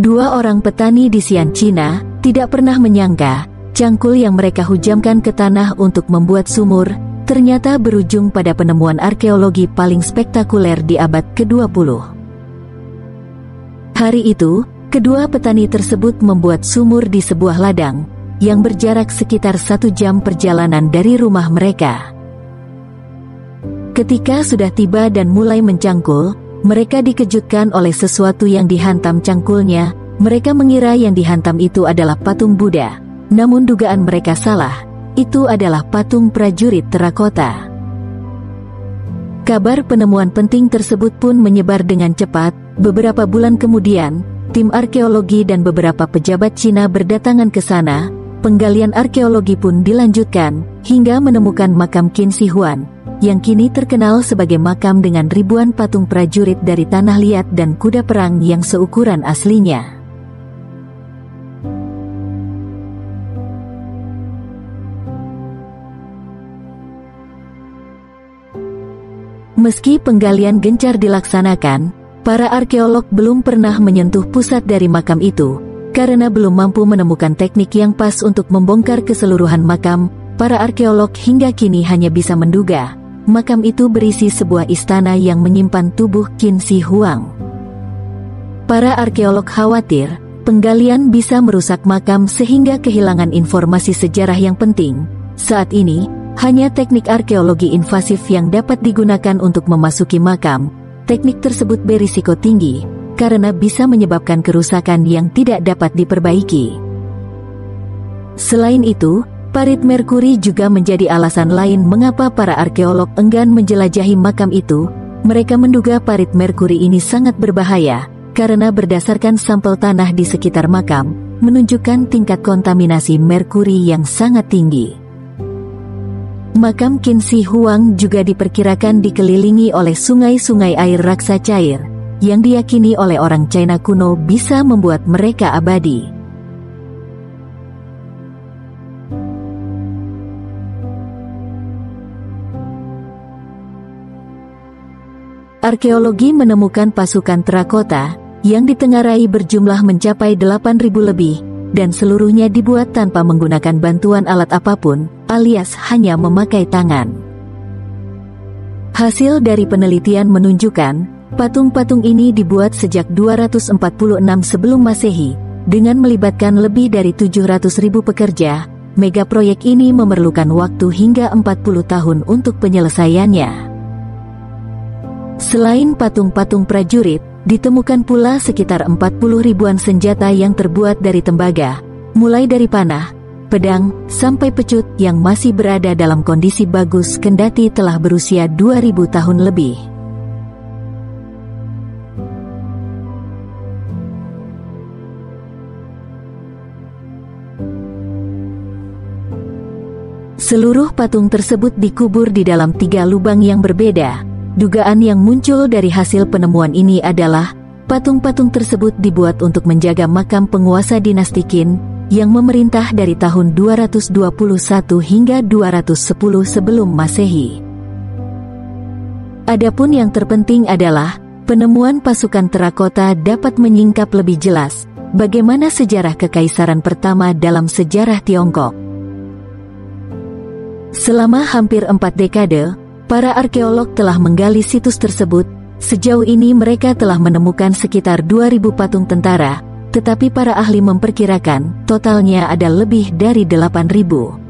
Dua orang petani di Xi'an, Cina, tidak pernah menyangka cangkul yang mereka hujamkan ke tanah untuk membuat sumur ternyata berujung pada penemuan arkeologi paling spektakuler di abad ke-20. Hari itu, kedua petani tersebut membuat sumur di sebuah ladang yang berjarak sekitar 1 jam perjalanan dari rumah mereka. Ketika sudah tiba dan mulai mencangkul, mereka dikejutkan oleh sesuatu yang dihantam cangkulnya. Mereka mengira yang dihantam itu adalah patung Buddha. Namun dugaan mereka salah, itu adalah patung prajurit terakota. Kabar penemuan penting tersebut pun menyebar dengan cepat. Beberapa bulan kemudian, tim arkeologi dan beberapa pejabat Cina berdatangan ke sana. Penggalian arkeologi pun dilanjutkan, hingga menemukan makam Qin Shi Huang, yang kini terkenal sebagai makam dengan ribuan patung prajurit dari tanah liat dan kuda perang yang seukuran aslinya. Meski penggalian gencar dilaksanakan, para arkeolog belum pernah menyentuh pusat dari makam itu, karena belum mampu menemukan teknik yang pas untuk membongkar keseluruhan makam. Para arkeolog hingga kini hanya bisa menduga, makam itu berisi sebuah istana yang menyimpan tubuh Qin Shi Huang. Para arkeolog khawatir, penggalian bisa merusak makam sehingga kehilangan informasi sejarah yang penting. Saat ini, hanya teknik arkeologi invasif yang dapat digunakan untuk memasuki makam. Teknik tersebut berisiko tinggi, karena bisa menyebabkan kerusakan yang tidak dapat diperbaiki. Selain itu, parit merkuri juga menjadi alasan lain mengapa para arkeolog enggan menjelajahi makam itu. Mereka menduga parit merkuri ini sangat berbahaya, karena berdasarkan sampel tanah di sekitar makam, menunjukkan tingkat kontaminasi merkuri yang sangat tinggi. Makam Qin Shi Huang juga diperkirakan dikelilingi oleh sungai-sungai air raksa cair, yang diyakini oleh orang China kuno bisa membuat mereka abadi. Arkeologi menemukan pasukan terakota yang ditengarai berjumlah mencapai 8.000 lebih, dan seluruhnya dibuat tanpa menggunakan bantuan alat apapun, alias hanya memakai tangan. Hasil dari penelitian menunjukkan, patung-patung ini dibuat sejak 246 sebelum Masehi, dengan melibatkan lebih dari 700.000 pekerja. Mega proyek ini memerlukan waktu hingga 40 tahun untuk penyelesaiannya. Selain patung-patung prajurit, ditemukan pula sekitar 40 ribuan senjata yang terbuat dari tembaga, mulai dari panah, pedang, sampai pecut yang masih berada dalam kondisi bagus kendati telah berusia 2000 tahun lebih. Seluruh patung tersebut dikubur di dalam 3 lubang yang berbeda. Dugaan yang muncul dari hasil penemuan ini adalah, patung-patung tersebut dibuat untuk menjaga makam penguasa dinasti Qin, yang memerintah dari tahun 221 hingga 210 sebelum Masehi. Adapun yang terpenting adalah, penemuan pasukan terakota dapat menyingkap lebih jelas, bagaimana sejarah kekaisaran pertama dalam sejarah Tiongkok. Selama hampir 4 dekade, para arkeolog telah menggali situs tersebut. Sejauh ini mereka telah menemukan sekitar 2.000 patung tentara, tetapi para ahli memperkirakan totalnya ada lebih dari 8.000.